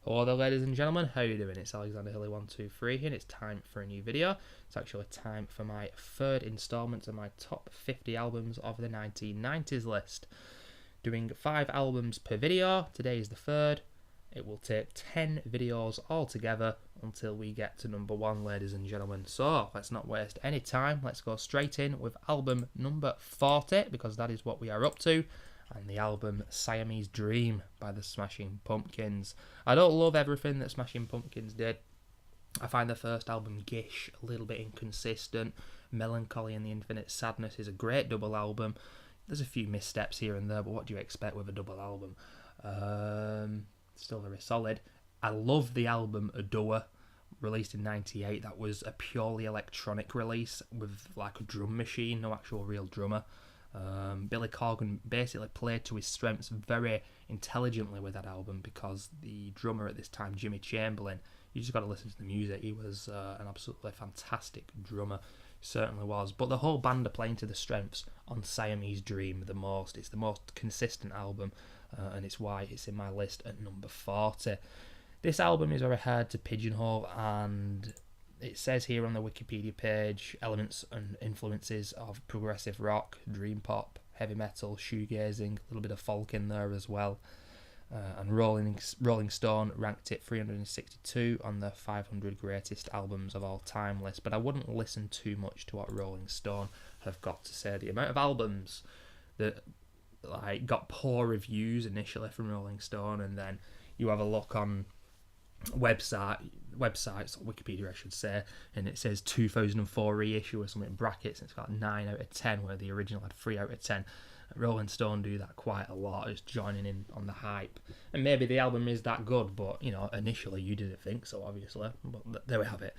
Hello there, ladies and gentlemen, how are you doing? It's Alexander Hilly123 and it's time for a new video. It's actually time for my third instalment of my top 50 albums of the 1990s list. Doing 5 albums per video, today is the third. It will take 10 videos altogether until we get to number 1, ladies and gentlemen. So, let's not waste any time, let's go straight in with album number 40, because that is what we are up to. And the album Siamese Dream by the Smashing Pumpkins. I don't love everything that Smashing Pumpkins did. I find the first album, Gish, a little bit inconsistent. Melancholy and the Infinite Sadness is a great double album. There's a few missteps here and there, but what do you expect with a double album? Still very solid. I love the album Adore, released in '98. That was a purely electronic release with like a drum machine, no actual real drummer. Billy Corgan basically played to his strengths very intelligently with that album, because the drummer at this time, Jimmy Chamberlain, you just got to listen to the music. He was an absolutely fantastic drummer, certainly was. But the whole band are playing to the strengths on Siamese Dream the most. It's the most consistent album, and it's why it's in my list at number 40. This album is very hard to pigeonhole, and it says here on the Wikipedia page, elements and influences of progressive rock, dream pop, heavy metal, shoegazing, a little bit of folk in there as well. And Rolling Stone ranked it 362 on the 500 greatest albums of all time list. But I wouldn't listen too much to what Rolling Stone have got to say. The amount of albums that got poor reviews initially from Rolling Stone, and then you have a look on websites, or Wikipedia I should say, and it says 2004 reissue or something in brackets, and it's got 9 out of 10 where the original had 3 out of 10. Rolling Stone do that quite a lot, just joining in on the hype. And maybe the album is that good, but you know, initially you didn't think so, obviously, but there we have it.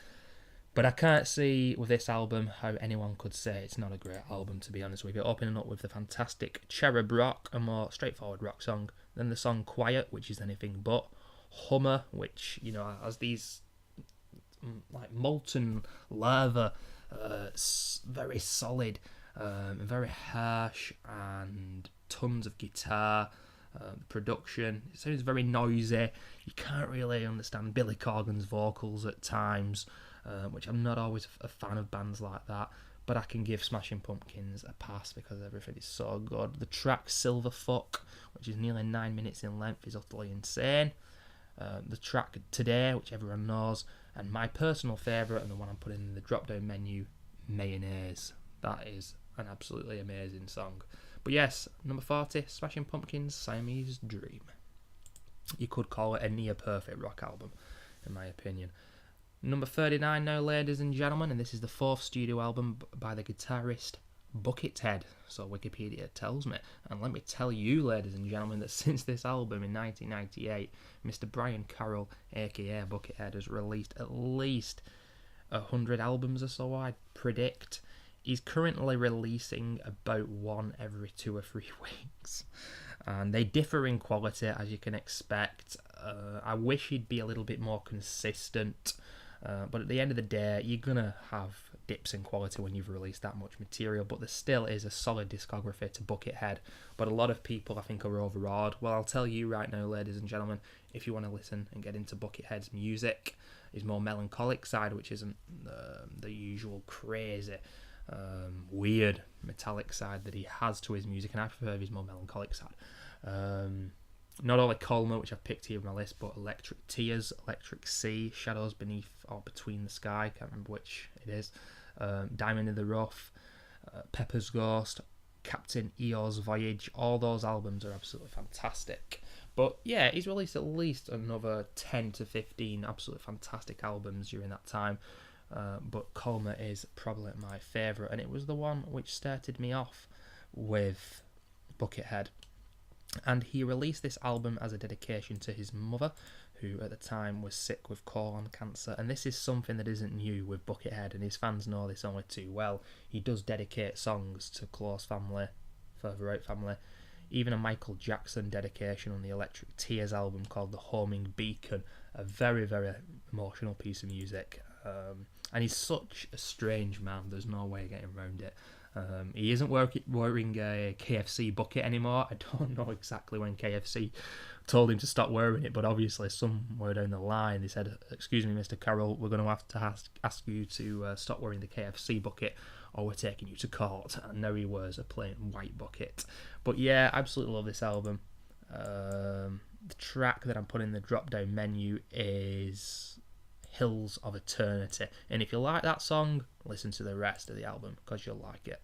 But I can't see with this album how anyone could say it's not a great album, to be honest with you. Opening up with the fantastic Cherub Rock, a more straightforward rock song, then the song Quiet, which is anything but, Hummer, which, you know, has these like molten lava, very solid, very harsh, and tons of guitar. Production, it sounds very noisy. You can't really understand Billy Corgan's vocals at times, which I'm not always a fan of bands like that. But I can give Smashing Pumpkins a pass because everything is so good. The track Silverfuck, which is nearly 9 minutes in length, is utterly insane. The track Today, which everyone knows, and my personal favourite, and the one I'm putting in the drop down menu, Mayonnaise. That is an absolutely amazing song. But yes, number 40, Smashing Pumpkins, Siamese Dream. You could call it a near perfect rock album, in my opinion. Number 39 now, ladies and gentlemen, and this is the 4th studio album by the guitarist Buckethead, so Wikipedia tells me. And let me tell you, ladies and gentlemen, that since this album in 1998, Mr. Brian Carroll, aka Buckethead, has released at least 100 albums or so, I'd predict. He's currently releasing about one every 2 or 3 weeks, and they differ in quality, as you can expect. I wish he'd be a little bit more consistent, but at the end of the day, you're gonna have dips in quality when you've released that much material, but there still is a solid discography to Buckethead. But a lot of people, I think, are overawed. Well, I'll tell you right now, ladies and gentlemen, if you want to listen and get into Buckethead's music, his more melancholic side, which isn't the usual crazy, weird metallic side that he has to his music, and I prefer his more melancholic side. Not only Colma, which I've picked here on my list, but Electric Tears, Electric Sea, Shadows Beneath or Between the Sky, can't remember which it is, Diamond in the Rough, Pepper's Ghost, Captain EO's Voyage. All those albums are absolutely fantastic. But yeah, he's released at least another 10 to 15 absolutely fantastic albums during that time. But Colma is probably my favourite, and it was the one which started me off with Buckethead. And he released this album as a dedication to his mother, who at the time was sick with colon cancer. And this is something that isn't new with Buckethead, and his fans know this only too well. He does dedicate songs to close family, further out family. Even a Michael Jackson dedication on the Electric Tears album called The Homing Beacon, a very, very emotional piece of music. And he's such a strange man, there's no way of getting around it. He isn't wearing a KFC bucket anymore. I don't know exactly when KFC told him to stop wearing it, but obviously somewhere down the line they said, "Excuse me, Mr. Carroll, we're going to have to ask you to stop wearing the KFC bucket, or we're taking you to court." And now he wears a plain white bucket. But yeah, absolutely love this album. The track that I'm putting in the drop-down menu is Hills of Eternity, and if you like that song, listen to the rest of the album because you'll like it.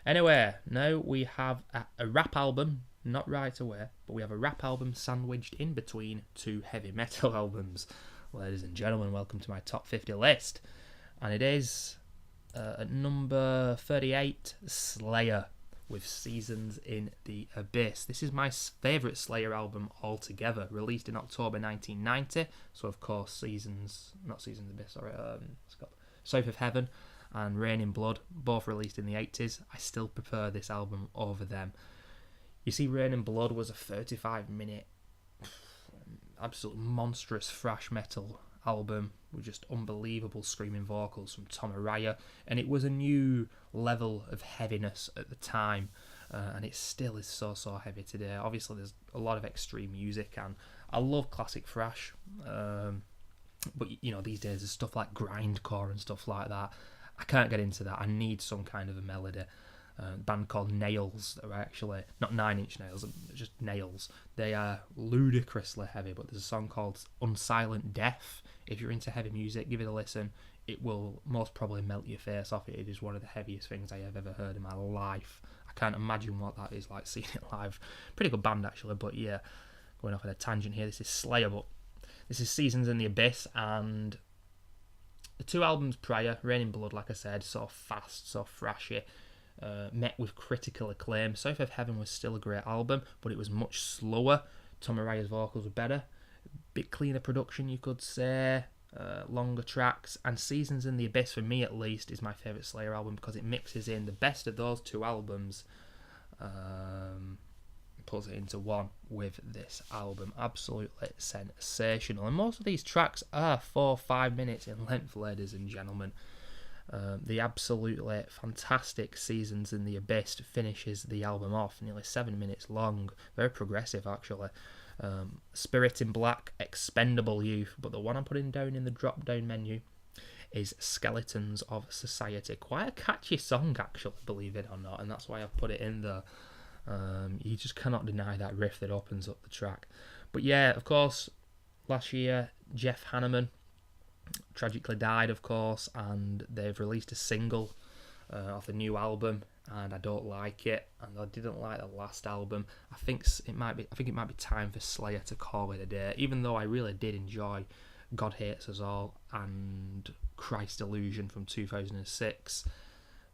Anyway, now we have a rap album, not Right Away, but we have a rap album sandwiched in between two heavy metal albums. Ladies and gentlemen, welcome to my top 50 list, and it is at number 38, Slayer with Seasons in the Abyss. This is my favourite Slayer album altogether, released in October 1990. So of course Seasons of the Abyss, South of Heaven and Rain in Blood, both released in the 80s. I still prefer this album over them. You see, Rain in Blood was a 35-minute, absolute monstrous thrash metal album with just unbelievable screaming vocals from Tom Araya, and it was a new level of heaviness at the time, and it still is so heavy today. Obviously there's a lot of extreme music, and I love classic thrash, but you know, these days there's stuff like grindcore and stuff like that. I can't get into that. I need some kind of a melody. A band called Nails, that are actually not 9 Inch Nails, just Nails. They are ludicrously heavy, but there's a song called Unsilent Death. If you're into heavy music, give it a listen. It will most probably melt your face off. It is one of the heaviest things I have ever heard in my life. I can't imagine what that is like seeing it live. Pretty good band actually, but yeah, going off on a tangent here. This is Slayer, but this is Seasons in the Abyss, and the two albums prior, Rain in Blood, like I said, so fast, so thrashy, met with critical acclaim. South of Heaven was still a great album, but it was much slower. Tom Araya's vocals were better, bit cleaner production, you could say, longer tracks, and Seasons in the Abyss, for me at least, is my favourite Slayer album because it mixes in the best of those two albums, puts it into one with this album. Absolutely sensational, and most of these tracks are 4-5 minutes in length, ladies and gentlemen. The absolutely fantastic Seasons in the Abyss finishes the album off, nearly 7 minutes long, very progressive actually. Spirit in Black, Expendable Youth, but the one I'm putting down in the drop down menu is Skeletons of Society. Quite a catchy song actually, believe it or not, and that's why I've put it in there. You just cannot deny that riff that opens up the track. But yeah, of course, last year Jeff Hanneman tragically died, of course, and they've released a single off the new album, and I don't like it, and I didn't like the last album. I think it might be time for Slayer to call it a day, even though I really did enjoy God Hates Us All and Christ Illusion from 2006,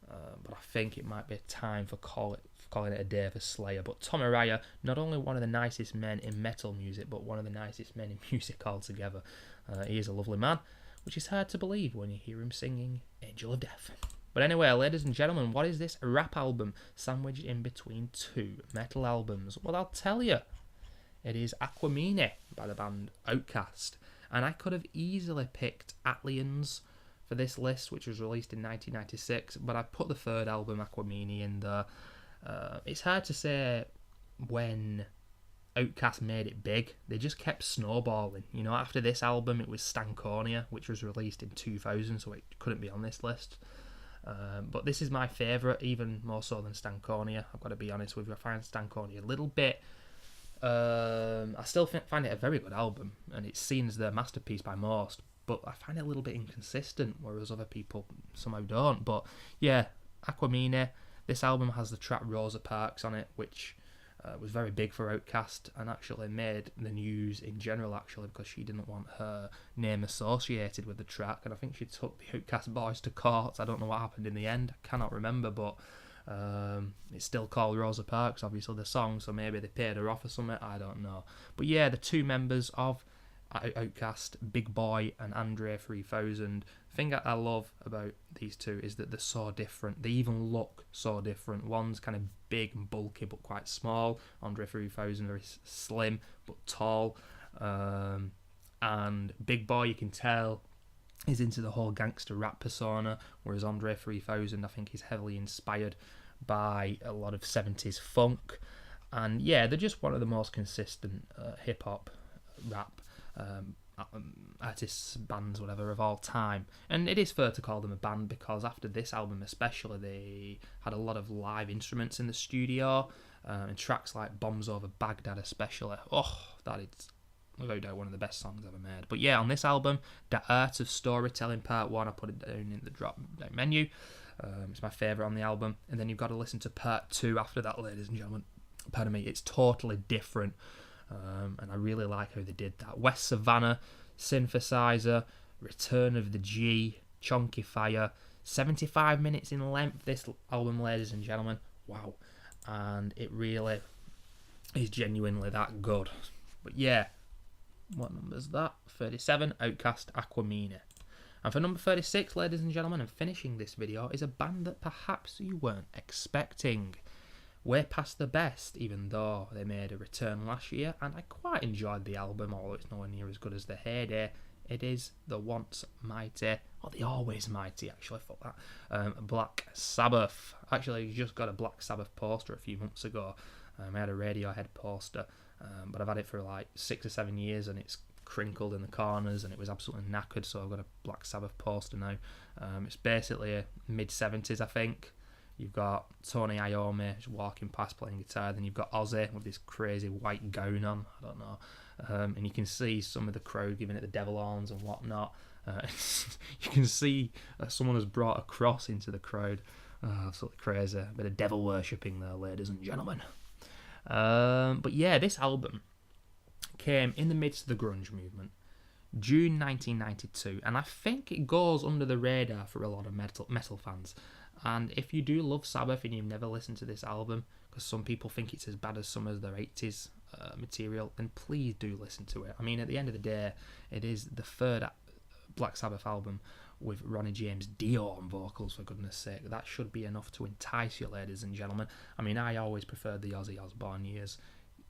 but I think it might be time for calling it a day for Slayer. But Tom Araya, not only one of the nicest men in metal music, but one of the nicest men in music altogether. He is a lovely man, which is hard to believe when you hear him singing Angel of Death. But anyway, ladies and gentlemen, what is this rap album sandwiched in between two metal albums? Well, I'll tell you. It is Aquemini by the band Outkast. And I could have easily picked Aliens for this list, which was released in 1996, but I put the third album, Aquemini, in there. It's hard to say when Outkast made it big. They just kept snowballing. You know, after this album, it was Stankonia, which was released in 2000, so it couldn't be on this list. But this is my favourite, even more so than Stankonia. I've got to be honest with you. I find Stankonia a little bit... I still find it a very good album, and it's seen as their masterpiece by most, but I find it a little bit inconsistent, whereas other people somehow don't. But yeah, Aquemini, this album has the track Rosa Parks on it, which was very big for Outkast, and actually made the news in general, actually, because she didn't want her name associated with the track, and I think she took the Outkast boys to court. I don't know what happened in the end, I cannot remember, but it's still called Rosa Parks, obviously, the song, so maybe they paid her off or something, I don't know. But yeah, the two members of Outkast, Big Boy and Andre 3000, the thing I love about these two is that they're so different. They even look so different. One's kind of big and bulky but quite small. Andre 3000 very slim but tall. And Big Boy, you can tell He's into the whole gangster rap persona, whereas Andre 3000, I think, is heavily inspired by a lot of 70s funk. And yeah, they're just one of the most consistent hip-hop rap artists, bands, whatever, of all time. And it is fair to call them a band, because after this album especially, they had a lot of live instruments in the studio, and tracks like Bombs Over Baghdad especially. Oh, that is without doubt one of the best songs ever made. But yeah, on this album, The Art of Storytelling Part 1, I put it down in the drop down menu. It's my favourite on the album. And then you've got to listen to Part 2 after that, ladies and gentlemen. Pardon me, it's totally different. And I really like how they did that. West Savannah, Synthesizer, Return of the G, Chonky Fire, 75 minutes in length, this album, ladies and gentlemen. Wow. And it really is genuinely that good. But yeah, what number is that? 37, Outkast, Aquemini. And for number 36, ladies and gentlemen, and finishing this video, is a band that perhaps you weren't expecting. Way Past the Best, even though they made a return last year, and I quite enjoyed the album, although it's nowhere near as good as the heyday. It is the once mighty, or the always mighty, actually, fuck that, Black Sabbath. Actually, I just got a Black Sabbath poster a few months ago. I had a Radiohead poster, but I've had it for like 6 or 7 years, and it's crinkled in the corners, and it was absolutely knackered, so I've got a Black Sabbath poster now. It's basically a mid-70s, I think. You've got Tony Iommi just walking past playing guitar. Then you've got Ozzy with this crazy white gown on. I don't know. And you can see some of the crowd giving it the devil horns and whatnot. You can see someone has brought a cross into the crowd. Absolutely crazy. A bit of devil worshipping there, ladies and gentlemen. But yeah, this album came in the midst of the grunge movement, June 1992. And I think it goes under the radar for a lot of metal fans. And if you do love Sabbath and you've never listened to this album, because some people think it's as bad as some of their 80s material, then please do listen to it. I mean, at the end of the day, it is the third Black Sabbath album with Ronnie James Dio on vocals, for goodness sake. That should be enough to entice you, ladies and gentlemen. I mean, I always preferred the Ozzy Osbourne years.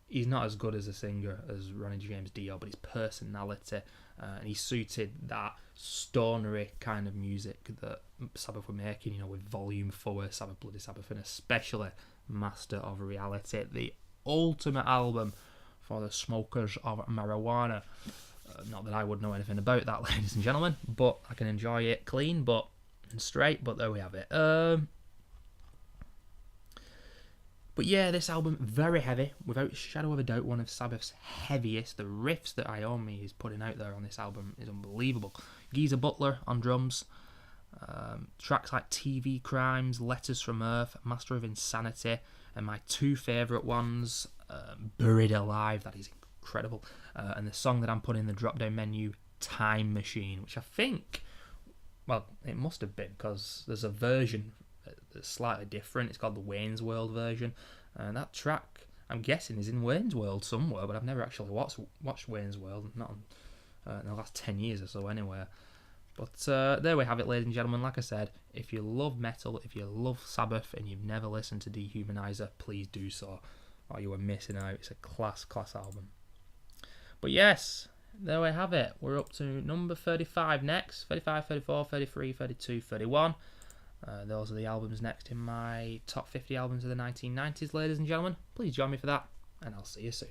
He's not as good as a singer as Ronnie James Dio, but his personality, and he suited that stonery kind of music that Sabbath were making, you know, with Volume 4, Sabbath Bloody Sabbath, and especially Master of Reality, the ultimate album for the smokers of marijuana. Not that I would know anything about that, ladies and gentlemen, but I can enjoy it clean and straight, but there we have it. But yeah, this album, very heavy, without a shadow of a doubt, one of Sabbath's heaviest. The riffs that Iommi is putting out there on this album is unbelievable. Geezer Butler on drums, tracks like TV Crimes, Letters from Earth, Master of Insanity, and my two favourite ones, Buried Alive, that is incredible, and the song that I'm putting in the drop-down menu, Time Machine, which I think, well, it must have been, because there's a version that's slightly different. It's called the Wayne's World version, and that track, I'm guessing, is in Wayne's World somewhere, but I've never actually watched Wayne's World, not in the last 10 years or so anyway. But there we have it, ladies and gentlemen. Like I said, if you love metal, if you love Sabbath, and you've never listened to Dehumanizer, please do so, or you are missing out. It's a class album. But yes, there we have it. We're up to number 35 next. 35, 34, 33, 32, 31. Those are the albums next in my top 50 albums of the 1990s, ladies and gentlemen. Please join me for that, and I'll see you soon.